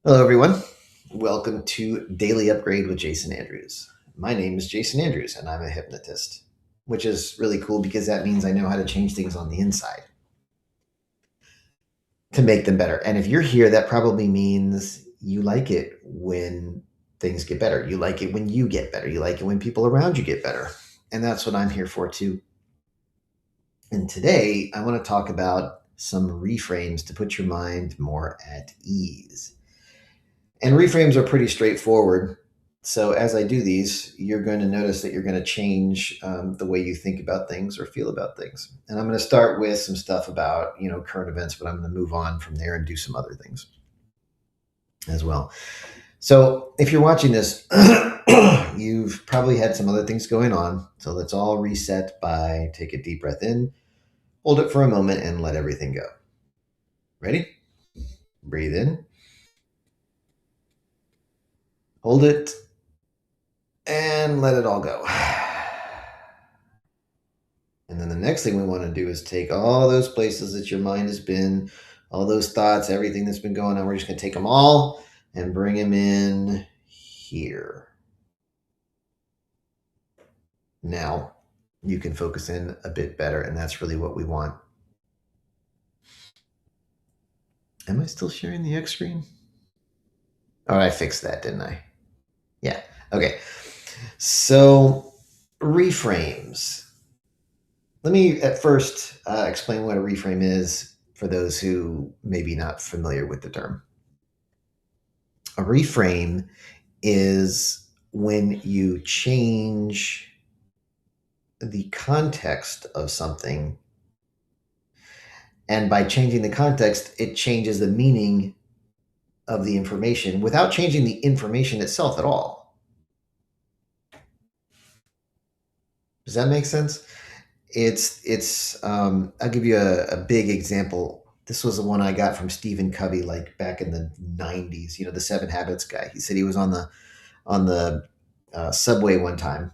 Hello, everyone. Welcome to Daily Upgrade with Jason Andrews. My name is Jason Andrews, and I'm a hypnotist, which is really cool because that means I know how to change things on the inside to make them better. And if you're here, that probably means you like it when things get better. You like it when you get better. You like it when people around you get better. And that's what I'm here for, too. And today, I want to talk about some reframes to put your mind more at ease. And reframes are pretty straightforward. So as I do these, you're going to notice that you're going to change the way you think about things or feel about things. And I'm going to start with some stuff about current events, but I'm going to move on from there and do some other things as well. So if you're watching this, you've probably had some other things going on. So let's all reset by take a deep breath in, hold it for a moment, and let everything go. Ready? Breathe in, hold it, and let it all go. And then the next thing we want to do is take all those places that your mind has been, all those thoughts, everything that's been going on. We're just going to take them all and bring them in here. Now you can focus in a bit better, and that's really what we want. Am I still sharing the X screen? Oh, I fixed that, didn't I? Yeah. Okay. So, reframes. Let me at first explain what a reframe is for those who may be not familiar with the term. A reframe is when you change the context of something. And by changing the context, it changes the meaning of the information without changing the information itself at all. Does that make sense? I'll give you a big example. This was the one I got from Stephen Covey, like back in the 90s, the Seven Habits guy. He said he was on the subway one time,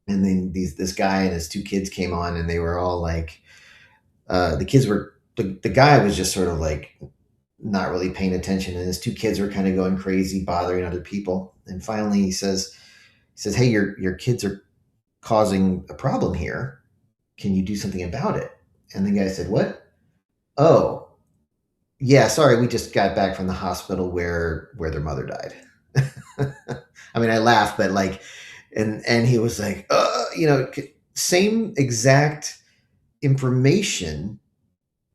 and then this guy and his two kids came on, and they were all like, the guy was just sort of like not really paying attention, and his two kids were kind of going crazy, bothering other people. And finally, he says, "Hey, your kids are causing a problem here. Can you do something about it?" And the guy said, "What? Oh, yeah, sorry, we just got back from the hospital where their mother died." I mean, I laughed, but like, and he was like, same exact information,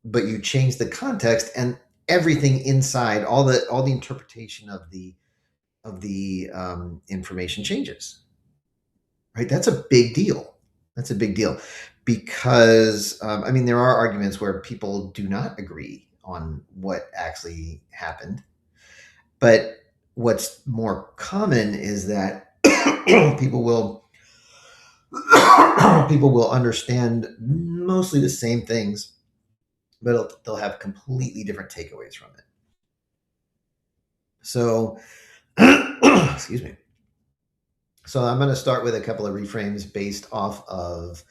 but you change the context and everything inside, all the interpretation of the information changes. Right? That's a big deal. That's a big deal because I mean, there are arguments where people do not agree on what actually happened, but what's more common is that people will people will understand mostly the same things, but they'll have completely different takeaways from it. So, excuse me. So I'm going to start with a couple of reframes based off of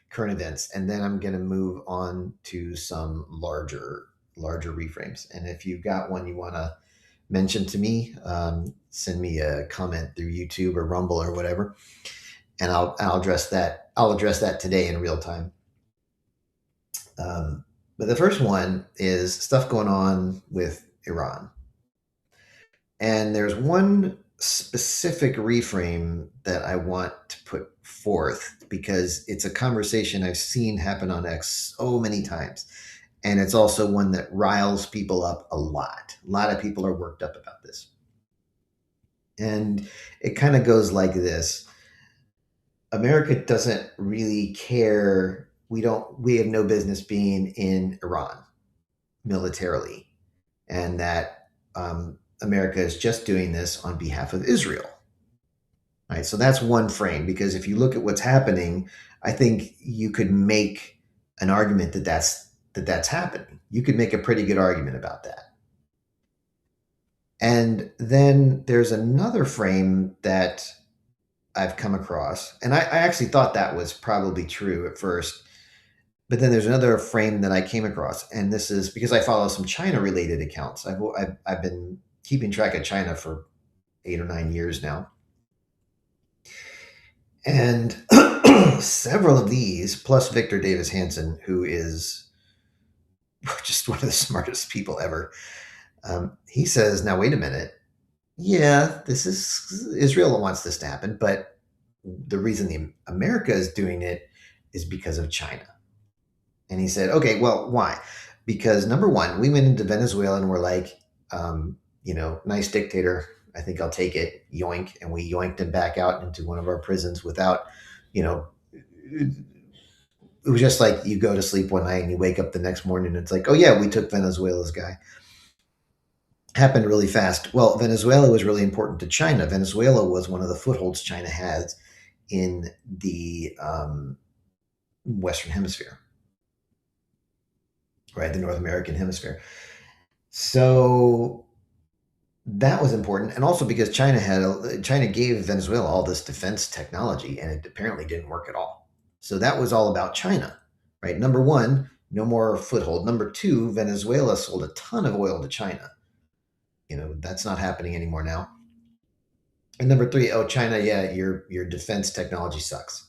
current events, and then I'm going to move on to some larger reframes. And if you've got one you want to mention to me, send me a comment through YouTube or Rumble or whatever, and I'll address that. I'll address that today in real time. But the first one is stuff going on with Iran. And there's one specific reframe that I want to put forth because it's a conversation I've seen happen on X so many times. And it's also one that riles people up a lot. A lot of people are worked up about this. And it kind of goes like this: America doesn't really care. We have no business being in Iran militarily. And that America is just doing this on behalf of Israel. Right. So that's one frame, because if you look at what's happening, I think you could make an argument that that's happening. You could make a pretty good argument about that. And then there's another frame that I've come across, and I actually thought that was probably true at first. But then there's another frame that I came across, and this is because I follow some China related accounts. I've been keeping track of China for 8 or 9 years now. And several of these, plus Victor Davis Hanson, who is just one of the smartest people ever, he says, now, wait a minute. Yeah, this is Israel wants this to happen, but the reason the America is doing it is because of China. And he said, okay, well, why? Because number one, we went into Venezuela and we're like, nice dictator. I think I'll take it. Yoink. And we yoinked him back out into one of our prisons without, you know, it was just like you go to sleep one night and you wake up the next morning and it's like, oh, yeah, we took Venezuela's guy. Happened really fast. Well, Venezuela was really important to China. Venezuela was one of the footholds China has in the Western Hemisphere, right? The North American Hemisphere. So that was important, and also because China gave Venezuela all this defense technology, and it apparently didn't work at all. So that was all about China, right? Number one, no more foothold. Number two, Venezuela sold a ton of oil to China. That's not happening anymore now. And number three, oh, China, yeah, your defense technology sucks.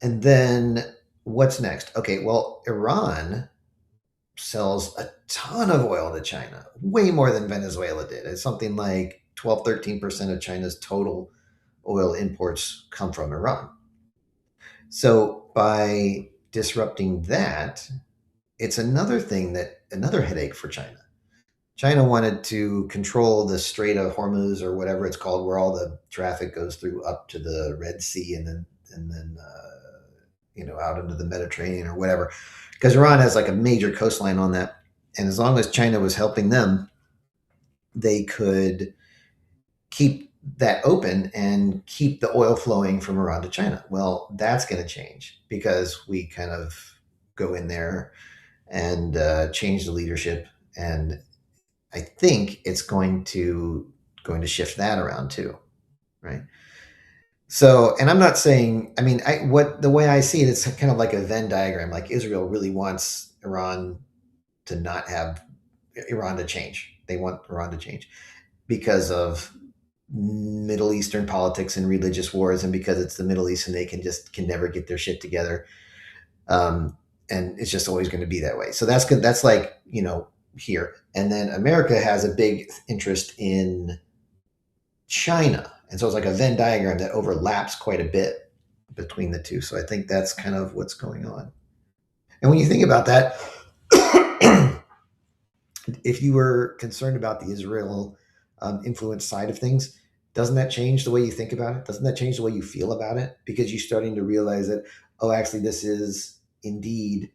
And then what's next? Okay, well, Iran sells a ton of oil to China, way more than Venezuela did. It's something like 12, 13% of China's total oil imports come from Iran. So by disrupting that, it's another headache for China. China wanted to control the Strait of Hormuz or whatever it's called, where all the traffic goes through up to the Red Sea and then out into the Mediterranean or whatever, because Iran has like a major coastline on that, and as long as China was helping them, they could keep that open and keep the oil flowing from Iran to China. Well, that's going to change because we kind of go in there and change the leadership, and I think it's going to shift that around too, right? So, and I'm not saying, I mean, the way I see it, it's kind of like a Venn diagram. Like Israel really wants Iran to not have Iran to change. They want Iran to change because of Middle Eastern politics and religious wars, and because it's the Middle East and they can never get their shit together. And it's just always going to be that way. So that's good. That's like here, and then America has a big interest in China. And so it's like a Venn diagram that overlaps quite a bit between the two. So I think that's kind of what's going on. And when you think about that, if you were concerned about the Israel influence side of things, doesn't that change the way you think about it? Doesn't that change the way you feel about it? Because you're starting to realize that, oh, actually, this is indeed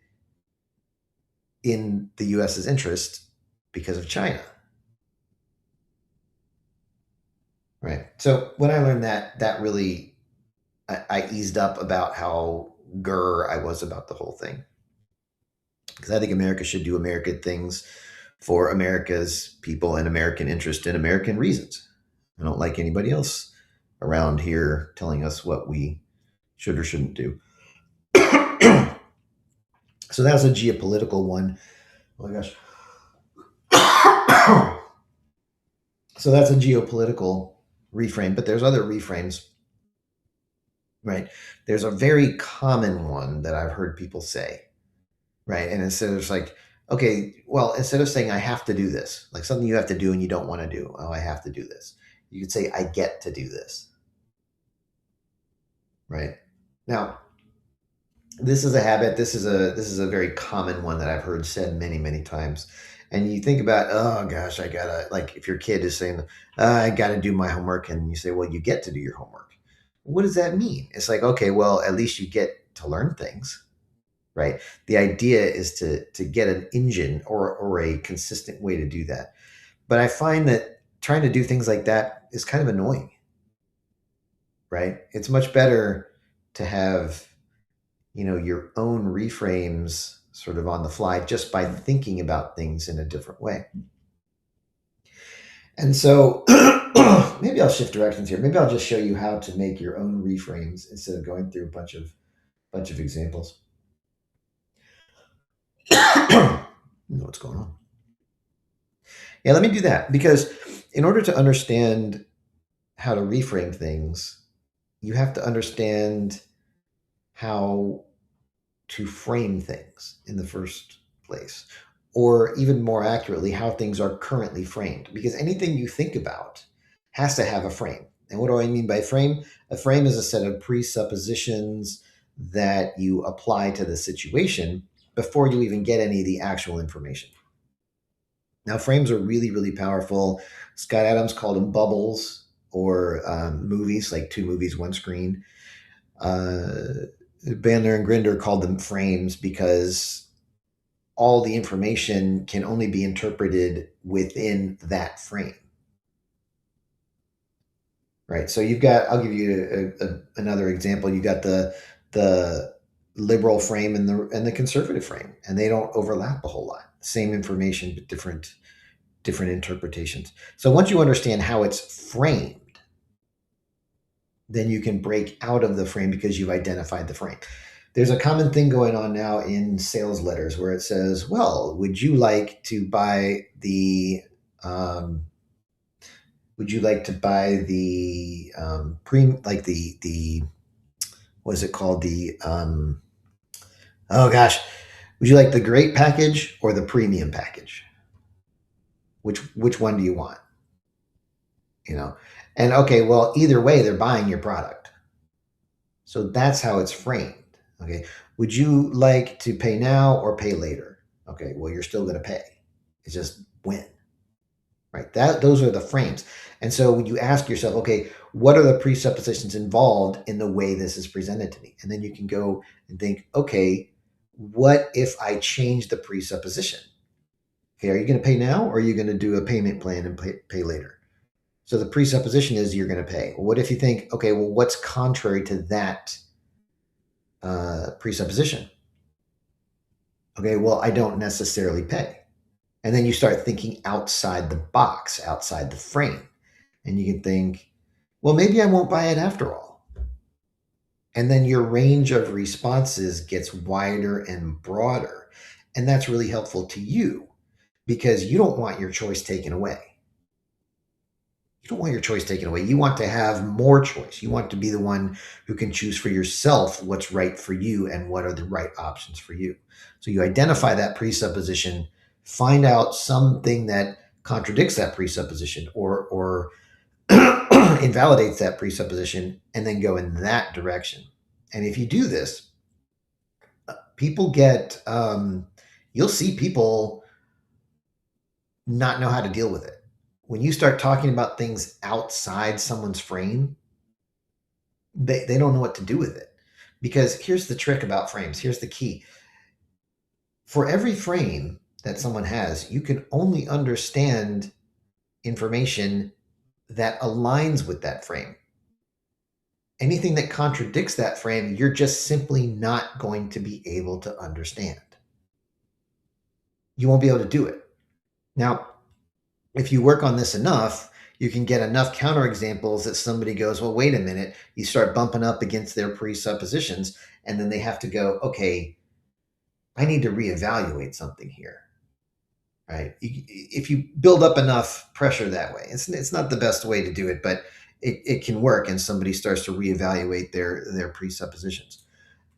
in the US's interest because of China. Right. So when I learned that really, I eased up about how I was about the whole thing. Because I think America should do American things for America's people and American interest and American reasons. I don't like anybody else around here telling us what we should or shouldn't do. So that's a geopolitical one. Oh my gosh. So that's a geopolitical reframe, but there's other reframes, right? There's a very common one that I've heard people say, right? And instead of like, okay, well, instead of saying I have to do this, like something you have to do and you don't want to do, oh, I have to do this. You could say I get to do this, right? Now, this is a habit. This is a very common one that I've heard said many, many times. And you think about, oh gosh, I gotta, like if your kid is saying, I gotta do my homework, and you say, well, you get to do your homework. What does that mean? It's like, okay, well, at least you get to learn things, right? The idea is to get an engine or a consistent way to do that. But I find that trying to do things like that is kind of annoying, right? It's much better to have your own reframes sort of on the fly just by thinking about things in a different way. And so maybe I'll shift directions here. Maybe I'll just show you how to make your own reframes instead of going through a bunch of examples. You know what's going on. Yeah, let me do that because in order to understand how to reframe things, you have to understand how to frame things in the first place, or even more accurately, how things are currently framed. Because anything you think about has to have a frame. And what do I mean by frame? A frame is a set of presuppositions that you apply to the situation before you even get any of the actual information. Now, frames are really, really powerful. Scott Adams called them bubbles, or movies, like two movies, one screen. Bandler and Grinder called them frames because all the information can only be interpreted within that frame, right? So you've got, I'll give you another example. You got the liberal frame and the conservative frame, and they don't overlap a whole lot. Same information, but different interpretations. So once you understand how it's framed, then you can break out of the frame because you've identified the frame. There's a common thing going on now in sales letters where it says, well, would you like to buy the would you like to buy the like the what is it called, the oh gosh, would you like the great package or the premium package? Which one do you want? You know, and okay, well, either way, they're buying your product. So that's how it's framed. Okay. Would you like to pay now or pay later? Okay. Well, you're still going to pay. It's just when, right? Those are the frames. And so when you ask yourself, okay, what are the presuppositions involved in the way this is presented to me? And then you can go and think, okay, what if I change the presupposition? Okay. Are you going to pay now or are you going to do a payment plan and pay later? So the presupposition is you're going to pay. Well, what if you think, okay, well, what's contrary to that presupposition? Okay, well, I don't necessarily pay. And then you start thinking outside the box, outside the frame. And you can think, well, maybe I won't buy it after all. And then your range of responses gets wider and broader. And that's really helpful to you because you don't want your choice taken away. You don't want your choice taken away. You want to have more choice. You want to be the one who can choose for yourself what's right for you and what are the right options for you. So you identify that presupposition, find out something that contradicts that presupposition or invalidates that presupposition, and then go in that direction. And if you do this, people get, you'll see people not know how to deal with it. When you start talking about things outside someone's frame, they don't know what to do with it. Because here's the trick about frames. Here's the key. For every frame that someone has, you can only understand information that aligns with that frame. Anything that contradicts that frame, you're just simply not going to be able to understand. You won't be able to do it. Now, if you work on this enough, you can get enough counterexamples that somebody goes, well, wait a minute. You start bumping up against their presuppositions, and then they have to go, okay, I need to reevaluate something here, right? If you build up enough pressure that way, it's not the best way to do it, but it can work, and somebody starts to reevaluate their presuppositions.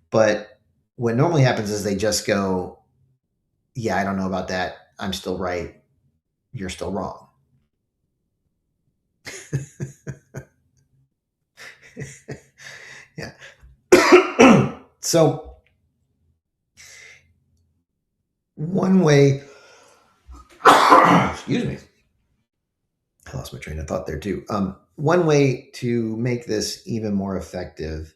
But what normally happens is they just go, yeah, I don't know about that. I'm still right. You're still wrong. Yeah. So one way, excuse me, I lost my train of thought there too. One way to make this even more effective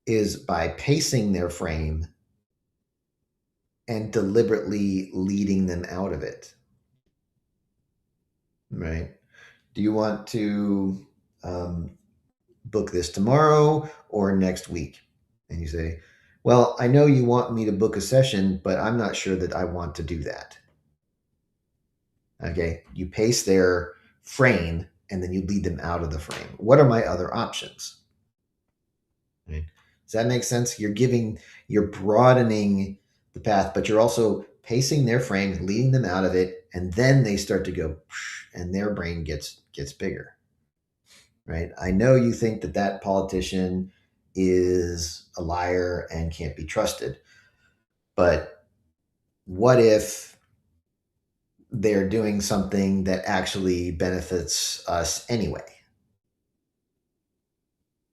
is by pacing their frame and deliberately leading them out of it. Right? Do you want to book this tomorrow or next week? And you say, well, I know you want me to book a session, but I'm not sure that I want to do that. Okay. You pace their frame and then you lead them out of the frame. What are my other options? Right? Does that make sense? You're broadening the path, but you're also pacing their frame, leading them out of it, and then they start to go, and their brain gets bigger, right? I know you think that that politician is a liar and can't be trusted, but what if they're doing something that actually benefits us anyway?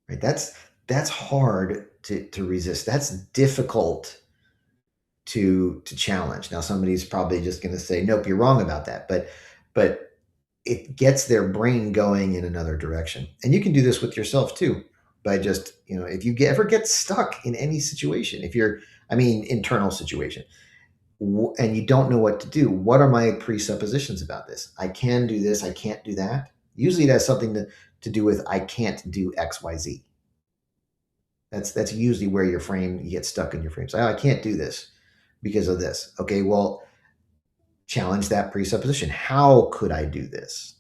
Right? That's hard to resist. That's difficult to challenge. Now somebody's probably just going to say, "Nope, you're wrong about that." But it gets their brain going in another direction. And you can do this with yourself too by just, if you ever get stuck in any situation, if you're, I mean, internal situation, and you don't know what to do, what are my presuppositions about this? I can do this, I can't do that. Usually it has something to do with I can't do XYZ. That's usually where you get stuck in your frame. So, oh, I can't do this because of this. Okay, well, challenge that presupposition. How could I do this?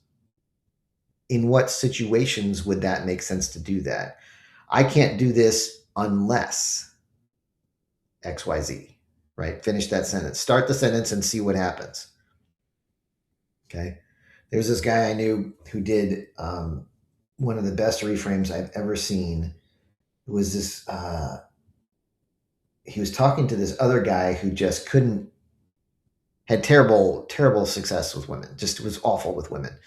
In what situations would that make sense to do that? I can't do this unless XYZ, right? Finish that sentence. Start the sentence and see what happens. Okay. There's this guy I knew who did one of the best reframes I've ever seen. It was this, he was talking to this other guy who just couldn't, had terrible, terrible success with women, just was awful with women.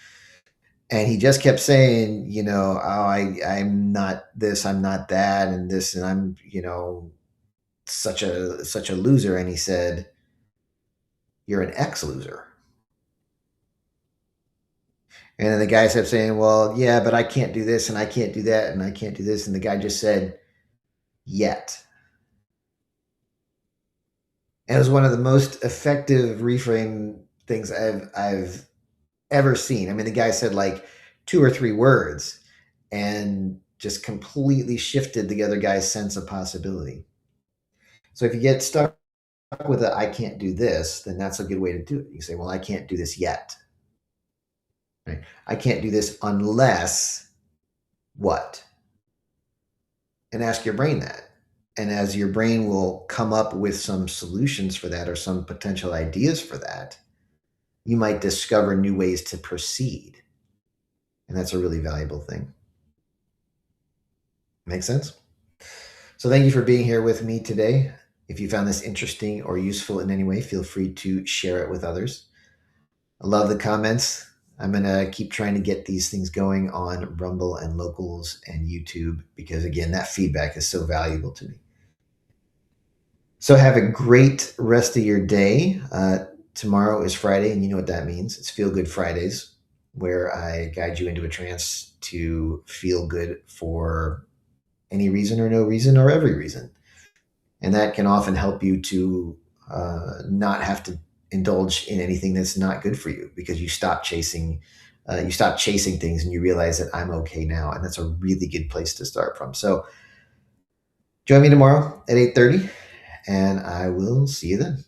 And he just kept saying, oh, I'm not this, I'm not that, and this, and I'm, such a loser. And he said, "You're an ex-loser." And then the guy kept saying, "Well, yeah, but I can't do this, and I can't do that, and I can't do this." And the guy just said, "Yet." And it was one of the most effective reframe things I've ever seen. I mean, the guy said like 2 or 3 words and just completely shifted the other guy's sense of possibility. So if you get stuck with a "I can't do this," then that's a good way to do it. You say, "Well, I can't do this yet." Right? I can't do this unless what? And ask your brain that. And as your brain will come up with some solutions for that or some potential ideas for that, you might discover new ways to proceed. And that's a really valuable thing. Make sense? So thank you for being here with me today. If you found this interesting or useful in any way, feel free to share it with others. I love the comments. I'm going to keep trying to get these things going on Rumble and Locals and YouTube because, again, that feedback is so valuable to me. So have a great rest of your day. Tomorrow is Friday, and you know what that means. It's Feel Good Fridays, where I guide you into a trance to feel good for any reason or no reason or every reason. And that can often help you to not have to indulge in anything that's not good for you because you stop chasing things and you realize that I'm okay now. And that's a really good place to start from. So join me tomorrow at 8:30 and I will see you then.